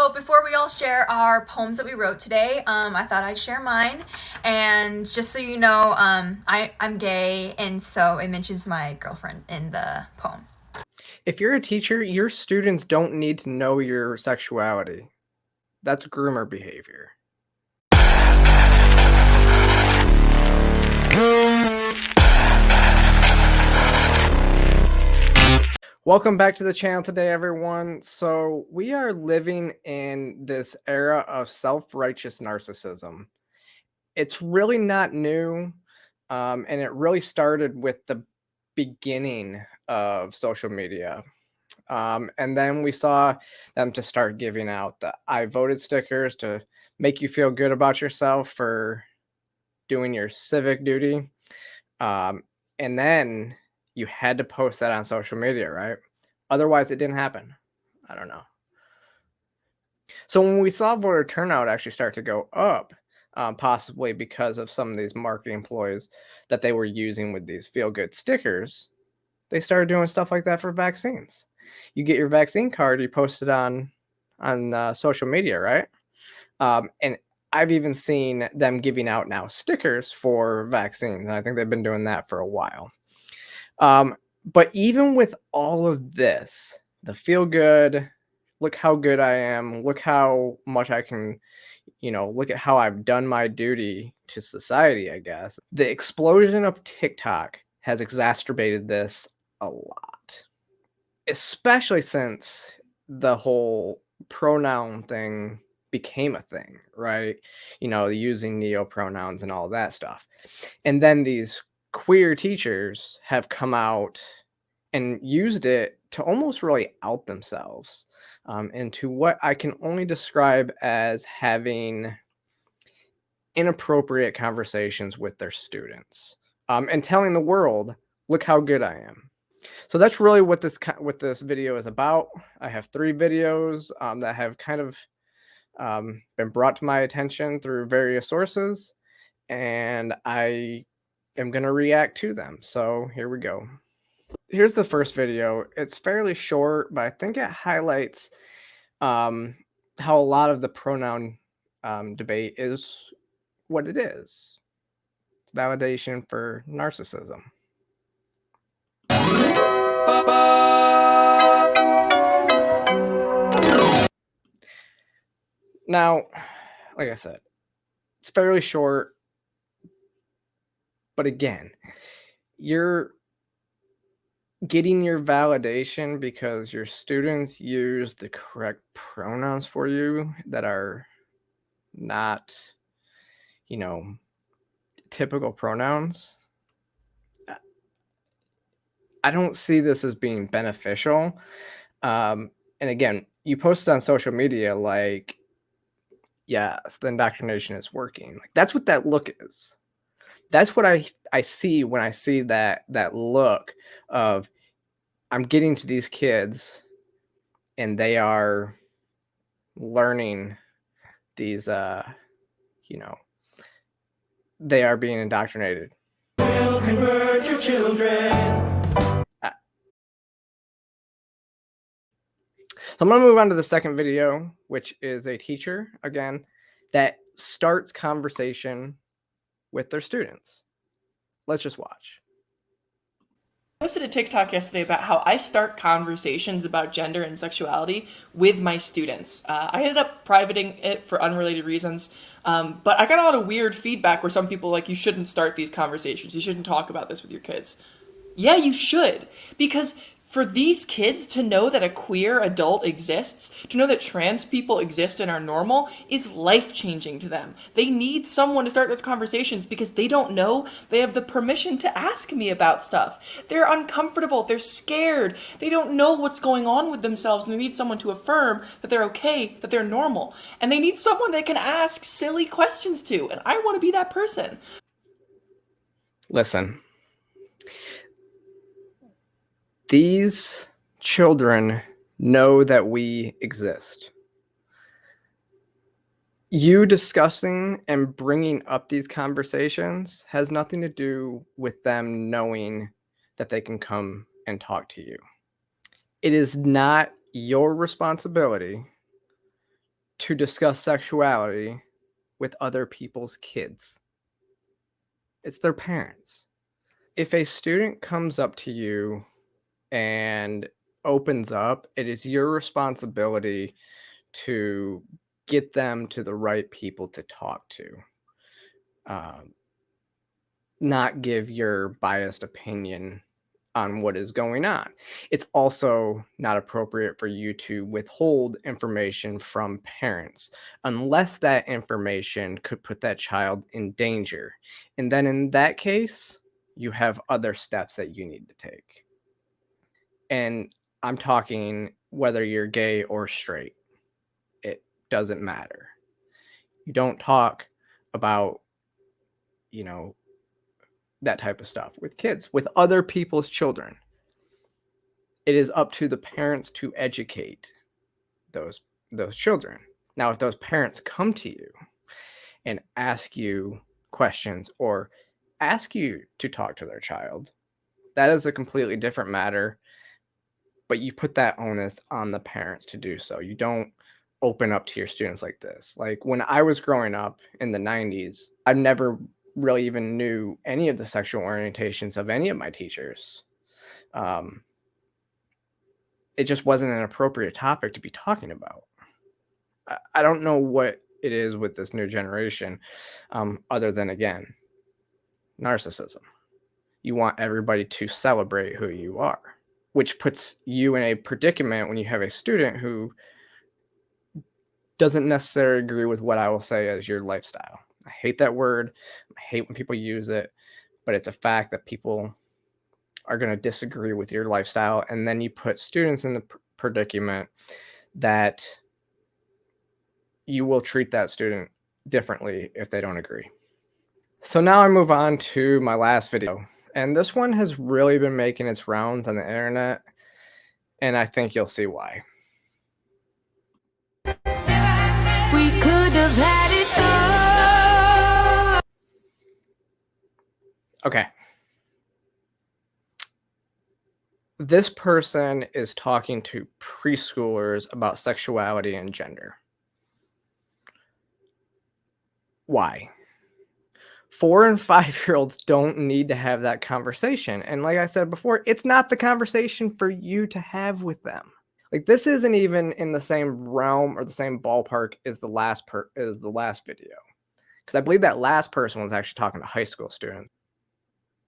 So before we all share our poems that we wrote today, I thought I'd share mine. And just so you know, I'm gay, and so it mentions my girlfriend in the poem. If you're a teacher, your students don't need to know your sexuality. That's groomer behavior. Welcome back to the channel today, everyone. So we are living in this era of self-righteous narcissism. It's really not new, and it really started with the beginning of social media. And then we saw them to start giving out the I voted stickers to make you feel good about yourself for doing your civic duty. And then you had to post that on social media, right? Otherwise, it didn't happen. I don't know. So when we saw voter turnout actually start to go up, possibly because of some of these marketing ploys that they were using with these feel-good stickers, they started doing stuff like that for vaccines. You get your vaccine card, you post it on social media, right? And I've even seen them giving out now stickers for vaccines, and I think they've been doing that for a while. But even with all of this, the feel good, look how good I am, look how much I can, look at how I've done my duty to society, I guess. The explosion of TikTok has exacerbated this a lot, especially since the whole pronoun thing became a thing, right? Using neo pronouns and all that stuff. And then these queer teachers have come out and used it to almost really out themselves into what I can only describe as having inappropriate conversations with their students, and telling the world, look how good I am. So that's really what this video is about. I have 3 videos that have kind of been brought to my attention through various sources, and I am going to react to them. So here we go. Here's the first video. It's fairly short, but I think it highlights how a lot of the pronoun debate is what it is. It's validation for narcissism. Now, like I said, it's fairly short, but again, you're getting your validation because your students use the correct pronouns for you that are not, typical pronouns. I don't see this as being beneficial. And again, you posted on social media like, yes, the indoctrination is working. Like, that's what that look is. That's what I see when I see that look of, I'm getting to these kids and they are learning these, they are being indoctrinated. Will convert your children. So I'm going to move on to the second video, which is a teacher, again, that starts conversation with their students. Let's just watch. I posted a TikTok yesterday about how I start conversations about gender and sexuality with my students. I ended up privating it for unrelated reasons, but I got a lot of weird feedback where some people like, you shouldn't start these conversations. You shouldn't talk about this with your kids. Yeah, you should. Because for these kids to know that a queer adult exists, to know that trans people exist and are normal, is life-changing to them. They need someone to start those conversations because they don't know they have the permission to ask me about stuff. They're uncomfortable, they're scared, they don't know what's going on with themselves, and they need someone to affirm that they're okay, that they're normal. And they need someone they can ask silly questions to, and I want to be that person. Listen. These children know that we exist. You discussing and bringing up these conversations has nothing to do with them knowing that they can come and talk to you. It is not your responsibility to discuss sexuality with other people's kids. It's their parents. If a student comes up to you and opens up, it is your responsibility to get them to the right people to talk to. Not give your biased opinion on what is going on. It's also not appropriate for you to withhold information from parents unless that information could put that child in danger. And then in that case, you have other steps that you need to take. And I'm talking whether you're gay or straight. It doesn't matter. You don't talk about, that type of stuff with kids, with other people's children. It is up to the parents to educate those children. Now, if those parents come to you and ask you questions or ask you to talk to their child, that is a completely different matter. But you put that onus on the parents to do so. You don't open up to your students like this. Like when I was growing up in the 90s, I never really even knew any of the sexual orientations of any of my teachers. It just wasn't an appropriate topic to be talking about. I don't know what it is with this new generation, other than, again, narcissism. You want everybody to celebrate who you are, which puts you in a predicament when you have a student who doesn't necessarily agree with what I will say as your lifestyle. I hate that word. I hate when people use it, but it's a fact that people are going to disagree with your lifestyle. And then you put students in the predicament that you will treat that student differently if they don't agree. So now I move on to my last video. And this one has really been making its rounds on the internet. And I think you'll see why. We could have had it all. Okay. This person is talking to preschoolers about sexuality and gender. Why? 4 and 5-year-olds don't need to have that conversation. And like I said before, it's not the conversation for you to have with them. Like this isn't even in the same realm or the same ballpark as the last video. Because I believe that last person was actually talking to high school students.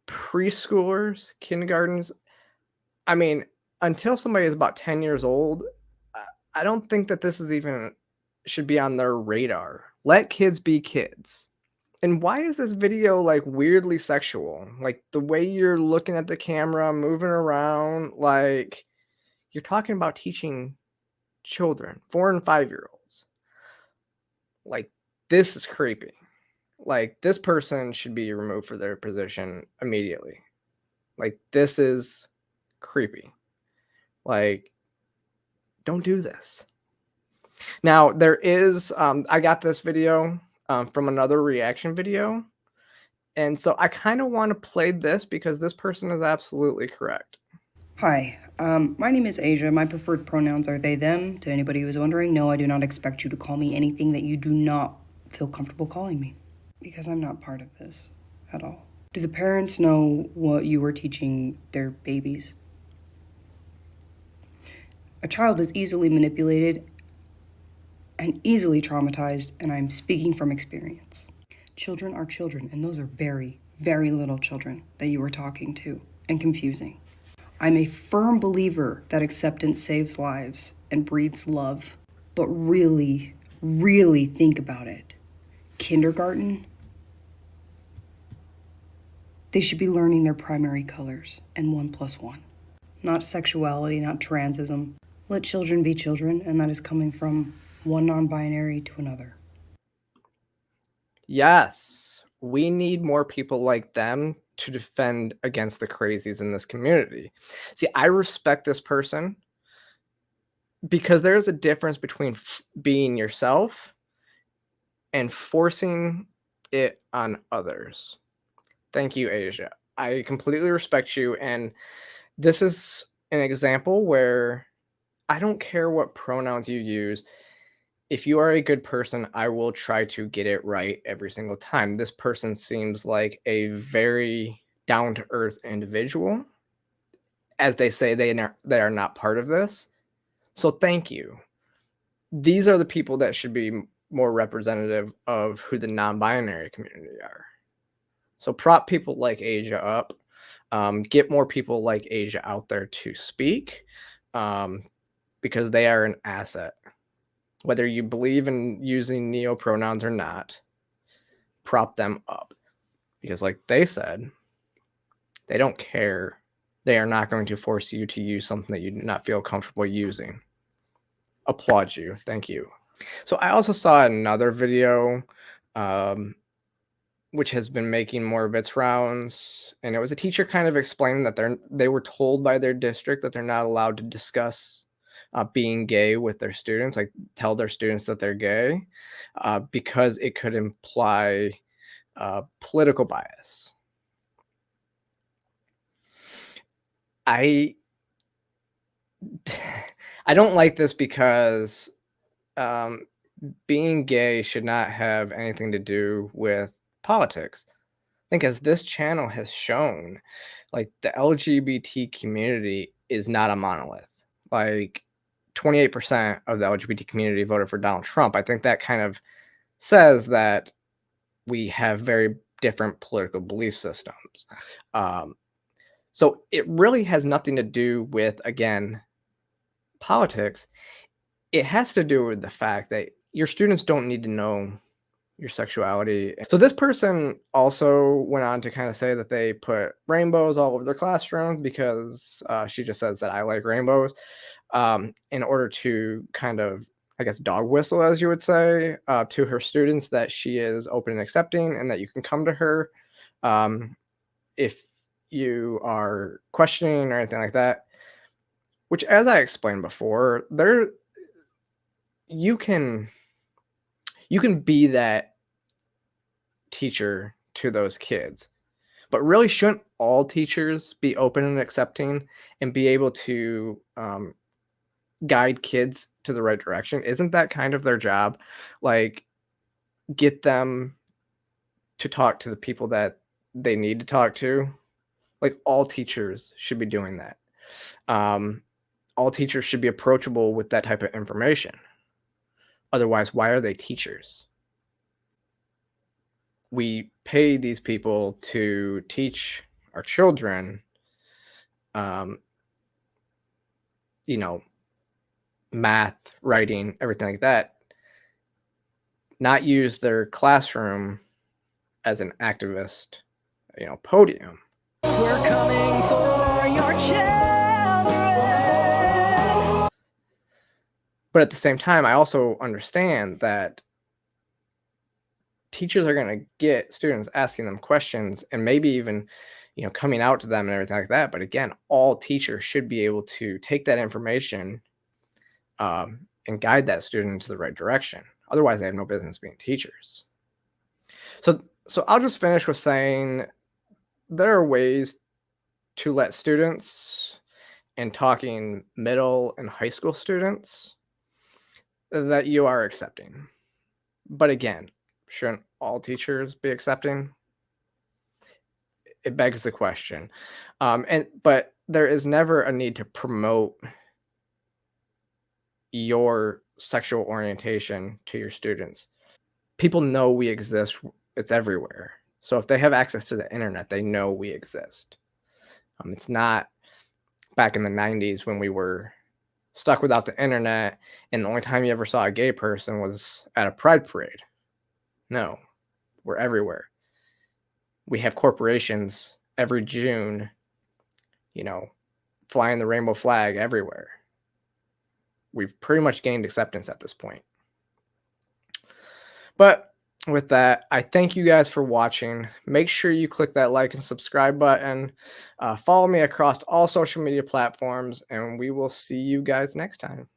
Preschoolers, kindergartens, I mean, until somebody is about 10 years old, I don't think that this is even should be on their radar. Let kids be kids. And why is this video like weirdly sexual? Like the way you're looking at the camera, moving around, like you're talking about teaching children, 4 and 5-year-olds. Like this is creepy. Like this person should be removed for their position immediately. Like this is creepy. Like don't do this. Now there is I got this video from another reaction video, and so I kind of want to play this because this person is absolutely correct. Hi, my name is Asia. My preferred pronouns are they, them. To anybody who is wondering, no, I do not expect you to call me anything that you do not feel comfortable calling me, because I'm not part of this at all. Do the parents know what you were teaching their babies? A child is easily manipulated and easily traumatized, and I'm speaking from experience. Children are children, and those are very, very little children that you were talking to and confusing. I'm a firm believer that acceptance saves lives and breeds love, but really, really think about it. Kindergarten, they should be learning their primary colors and 1 + 1. Not sexuality, not transism. Let children be children, and that is coming from one non-binary to another. Yes, we need more people like them to defend against the crazies in this community. See, I respect this person because there's a difference between being yourself and forcing it on others. Thank you, Asia. I completely respect you, and this is an example where I don't care what pronouns you use. if you are a good person, I will try to get it right every single time. This person seems like a very down-to-earth individual. As they say, they are not part of this. So thank you. These are the people that should be more representative of who the non-binary community are. So prop people like Asia up. Get more people like Asia out there to speak, because they are an asset. Whether you believe in using neo-pronouns or not, prop them up. Because like they said, they don't care. They are not going to force you to use something that you do not feel comfortable using. Applaud you. Thank you. So I also saw another video, which has been making more of its rounds, and it was a teacher kind of explaining that they were told by their district that they're not allowed to discuss being gay with their students, like tell their students that they're gay, because it could imply political bias. I don't like this because being gay should not have anything to do with politics. I think as this channel has shown, like the LGBT community is not a monolith. Like 28% of the LGBT community voted for Donald Trump. I think that kind of says that we have very different political belief systems. So it really has nothing to do with, again, politics. It has to do with the fact that your students don't need to know your sexuality. So this person also went on to kind of say that they put rainbows all over their classroom because she just says that I like rainbows, in order to kind of, I guess, dog whistle, as you would say, to her students that she is open and accepting and that you can come to her if you are questioning or anything like that. Which, as I explained before, you can be that teacher to those kids, but really shouldn't all teachers be open and accepting and be able to guide kids to the right direction? Isn't that kind of their job? Like, get them to talk to the people that they need to talk to. Like, all teachers should be doing that. All teachers should be approachable with that type of information. Otherwise, why are they teachers? We pay these people to teach our children, math, writing, everything like that, not use their classroom as an activist, podium. We're coming for your children. But at the same time, I also understand that teachers are going to get students asking them questions and maybe even, coming out to them and everything like that. But again, all teachers should be able to take that information and guide that student into the right direction. Otherwise, they have no business being teachers. So I'll just finish with saying there are ways to let students, and talking middle and high school students, that you are accepting. But again, shouldn't all teachers be accepting? It begs the question. But there is never a need to promote your sexual orientation to your students. People know we exist. It's everywhere. So if they have access to the internet, they know we exist. It's not back in the 90s when we were stuck without the internet and the only time you ever saw a gay person was at a pride parade. No, we're everywhere. We have corporations every June, flying the rainbow flag everywhere. We've pretty much gained acceptance at this point. But with that, I thank you guys for watching. Make sure you click that like and subscribe button. Follow me across all social media platforms, and we will see you guys next time.